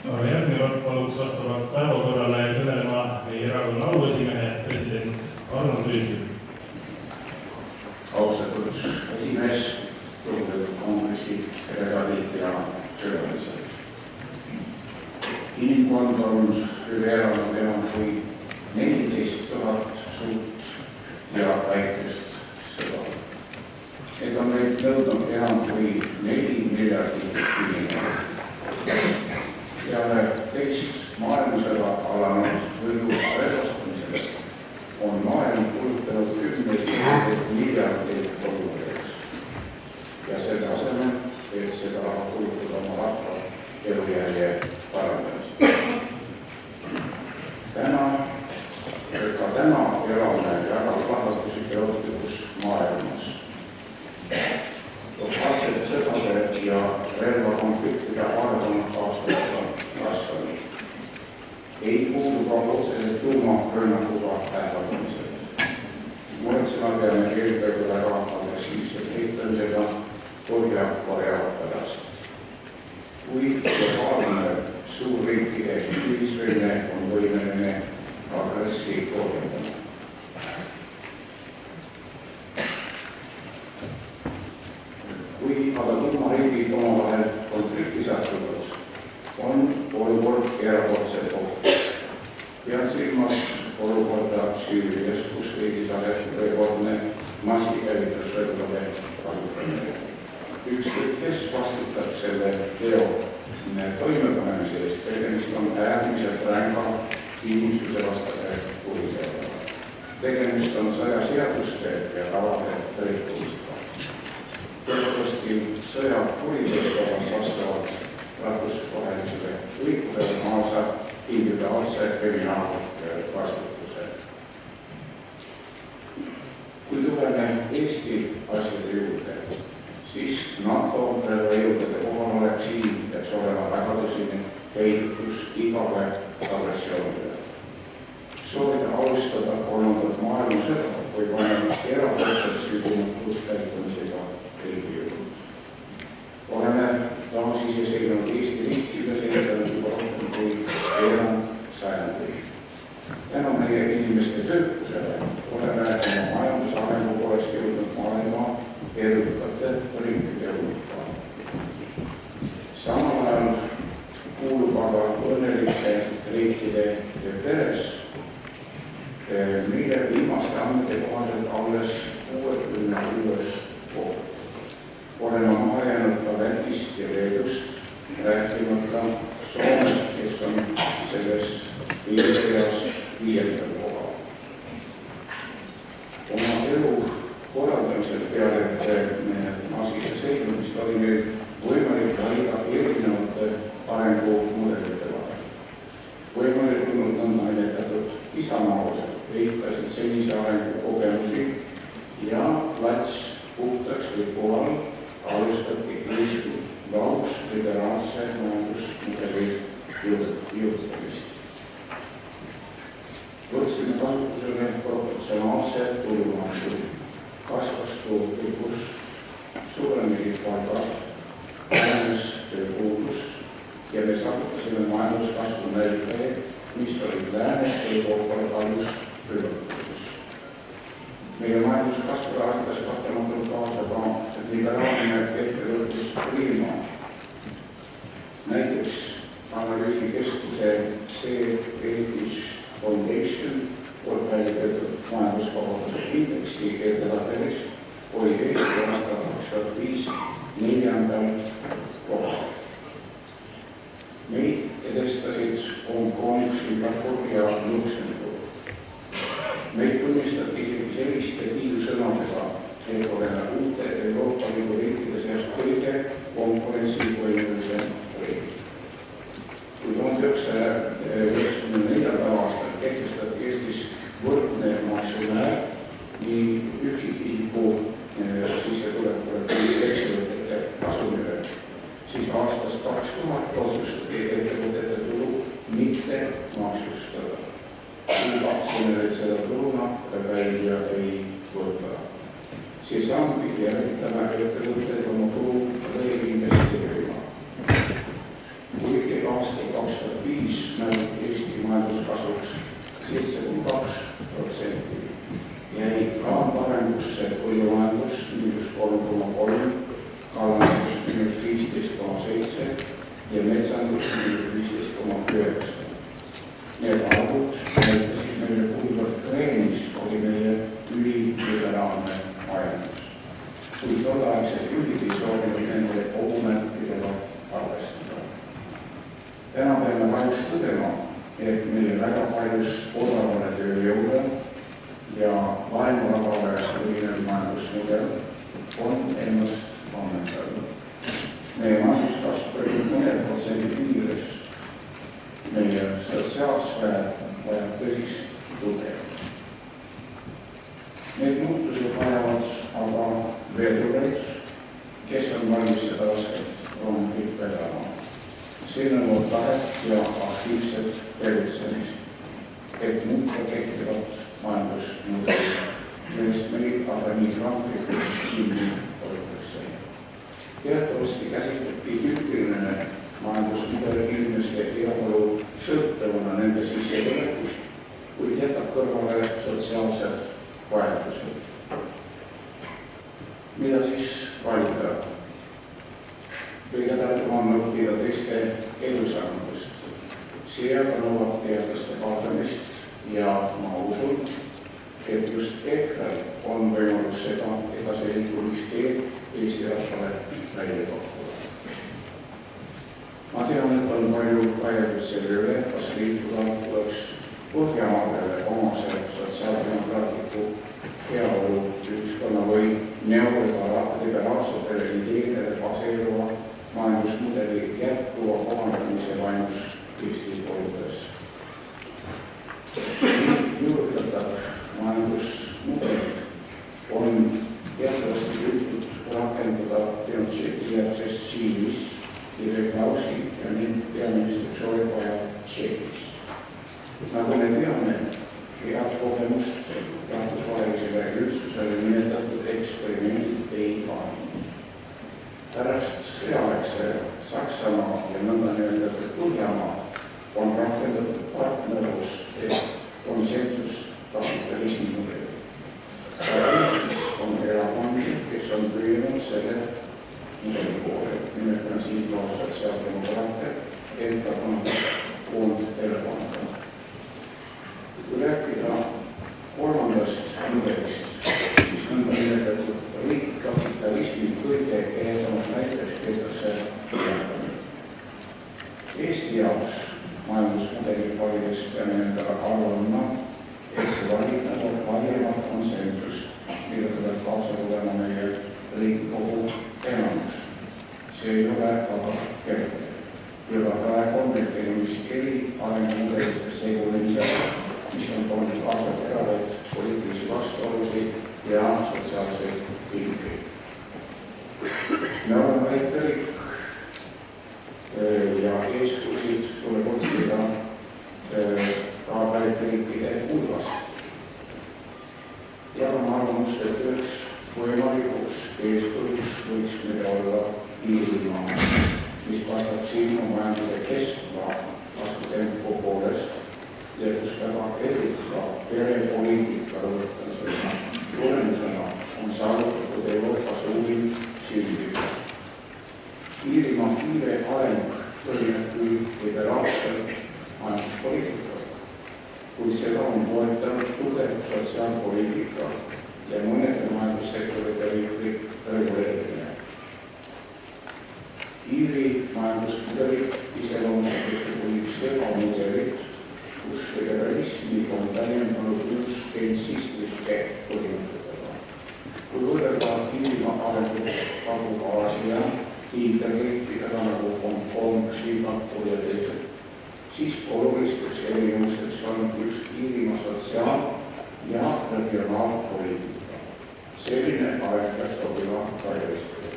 Järgnevalt paluks vastavalt päevakorrale kõnelema meie erakonna auesimehe president Arnold Rüütel. Austatud esimees, lugupeetud kongressi delegaadid ja töölised. Inimkond on üle elanud enam kui 14 000 suurt ja väikest sõda. Need on meid nõudnud enam kui 4 miljardit inimest. Peale teist maailmasõda alanud võidu relvastamisele on maailm kulutanud 10 miljardit dollarit. Ja selle asemel, et seda raha kulutada oma rahva elujärje parandamiseks. Täna elame väga plahvatuslikus ja ohtlikus maailmas. Lokaalsete sõdade ja relvakonfliktide arv on aastaga kasvanud. Ei puudu ka otseselt tuumarünnakuga ähvardamised. Muretsema peame eelkõige väga agressiivselt heitamisega Põhja-Korea pärast. Kui globaalne suurriikide ühisvõime on võimeline agressi korraldama. Kui aga tuumariigid omavahel konflikti sattuvad, on olukord erakordselt oht. Pean silmas olukorda Süürias, kus riigis rekordne massikäivitusrelvade kasutamine. Ükskõik, kes vastutab selle teo toimepanemise eest, tegemist on äärmiselt ränga inimsuse vastase kuriteoga. Tegemist on sõjaseaduste ja tavade rikkumisega. Teatavasti sõja kuriteod on vastavalt rahvusvahelisele õigusele kaasa individuaalse kriminaalvastutuse. Kui tuleme Eesti asjade juurde, siis NATO relvajõudude kohalolek siin peaks olema väga tõsine heidutus igale agressioonile. Soovida alustada kolmandat maailmasõda või panema erakordselt sügumatud käitumisega riigijõud. Oleme taasiseseisvunud Eesti riikides esindanud juba rohkem kui veerand sajandi. Tänu meie inimeste töökusele oleme oma majandusarengu poolest jõudnud maailma edukate riikide hulka. Samal ajal kuulub aga õnnelike riikide peres, mille viimaste andmete kohaselt alles 66 koht. Oleme maha jäänud ka Lätist ja Leedust, rääkimata Soomest, kes on selles viies 5. kohal. Oma elu korraldamisel peale taasiseseisvumist oli meil võimalik valida erinevate arengumudelite vahel. Võimalik olnud nõnda nimetatud isamaalased eitasid senise arengu kogemusi ja plats puhtaks või kohal alustati Eesti laus liberaalse majandusmudeli juhtamist. Võtsime kasutusele proportsionaalse tulumaksu, kasvas tootlikkus, suurenesid palgad, vähenes tööpuudus ja me saavutasime majanduskasvu näitajaid, mis olid Lääne-Euroopale kallus hüvatuses. Meie majanduskasvu aitas kahtlematult kaasa ka liberaalne ettevõtluskliima. Näiteks analüüsikeskuse British Foundation poolt väljatöötatud majandusvabaduse indeksi edetabelis oli Eesti aastal 2005 4. kohal. Meid edestasid Hongkong, Singapur ja Luxemburg. Meid tunnistati isegi selliste kiidusõnadega, et oleme uute Euroopa Liidu riikide seas kõige konkurentsivõimelisem riik. Kui 1994. aastal kehtestati Eestis võrdne maksumäär nii üksikisiku sissetulekule kui ettevõtete kasumile, siis aastast 2000 otsustati ettevõtete tulu mitte maksustada. Aktsionärid seda tuluna välja ei võta. See samm pidi järgitama ettevõtted oma tulu reinvesteerima. Kuigi aastal 2005 märgiti Eesti majanduskasvuks 7,2%. Jäi taandarengusse põllumajandus -3,3%, kalandus -15,7% ja metsandus -15,9%. Need arvud näitasid meile, kuivõrd kreenis oli meie üliliberaalne majandus. Kuid tolleaegsed juhid ei soovinud nende ohumärkidega arvestada. Täna peame kahjuks tõdema, et meie väga paljus odavale tööjõule ja laenurahale põhinev majandusmudel on ennast ammendanud. Meie majanduskasv oli 4% piires. Meie sotsiaalsfäär vajab tõsist tuge. Need muutused vajavad aga veedureid, kes on valmis seda rasket rongi vedama. See nõuab tahet ja aktiivset tegutsemist, et muuta kehtivat majandusmudelit, millest meil aga nii kramplikult kinni hoitakse. Teatavasti käsitleti tüüpiline majandusmudel inimeste heaolu sõltuvana nende sissetulekust, kuid jätab kõrvale sotsiaalsed vajadused. Mida siis valida? Kõige targem on õppida teiste edusammudest. See aga nõuab teadlaste kaasamist ja ma usun, et just EKRE-l on võimalus seda edasiliikumisteed Eesti rahvale välja pakkuda. Ma tean, et on palju vaieldud selle üle, kas liituda tuleks Põhjamaadele omase sotsiaaldemokraatliku heaolu ühiskonna või neoliberaalsetele ideedele baseeruva majandusmudeli jätkuva kohandamise vaimus Eesti oludes. Juurutatav majandusmudel on teatavasti püütud rakendada Pinochetijärgses Tšiilis ja Reklauski ja nüüd peaminister Šoivaja Tšehhis. Nagu me teame, head kogemust rahvusvahelisele üldsusele nimetatud eksperimendid ei paaninud. Pärast sõjaväekse Saksamaa ja nõnda nimetatud Põhjamaa on rakendatud partnerlus konsensus kapitalismi mudeli. Eestis on erakondi, kes on püüdnud selle mudeli poole, nimetame siinkohal sotsiaaldemokraate, enda koondtelefonida. Kui rääkida kolmandast mudelist, siis nõnda nimetatud riikkapitalismi kõige ehedamas näiteks peetakse ühendamine. Eesti jaoks majandusmudeli valides peame endale arvama, et see valik nõuab laiemat konsensust, millega peab kaasa tulema meie Riigikogu enamus. See ei ole aga kerge. Juba praegu on meil tegemist eri arengumudelite segunemisega, mis on toonud kaasa teravaid poliitilisi vastuolusid ja sotsiaalseid pingeid. Me oleme väike riik ja eeskujusid tuleb otsida ka väike riikide hulgast. Jagame arvamust, et üheks võimalikuks eeskujuks võiks meil olla Iirimaa, mis vastab silma majanduse kestva kasvutempo poolest ja kus väga eduka perepoliitika lõpetamisena tulemusena on saavutatud Euroopa suurim sündimus. Iirimaa kiire areng põhineb küll liberaalsel majanduspoliitikal, kuid seda on toetanud tugev sotsiaalpoliitika ja mõnede majandussektorite riiklik reguleerimine. Iiri majandusmudeli iseloomustab kui segamudelit, kus liberalismi on täiendanud uus keynesiistlike põhimõtetega. Kui võrrelda Iirimaa arengut Kagu-Aasia hiigelriikidega nagu Hongkong, Singapur ja teised, siis olulisteks erinevusteks on just Iirimaa sotsiaal- ja regionaalpoliitika. Selline areng peaks sobima ka Eestile.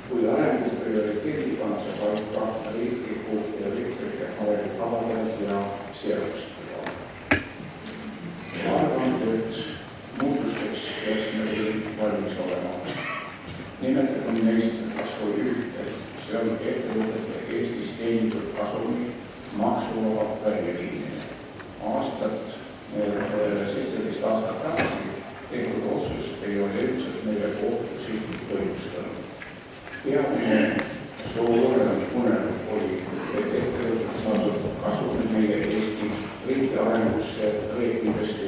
Kui arengu prioriteedi pannakse paika riikliku ja riiklike arengukavade ja seadustega. Ma arvan, et muutusteks peaks meil valmis olema. Nimetagem neist kas või ühte, see on ettevõtete Eestis teenitud kasumi peamine soov unelm oli, et ettevõtted saadud kasumid meie Eesti riigi arengusse, riikidest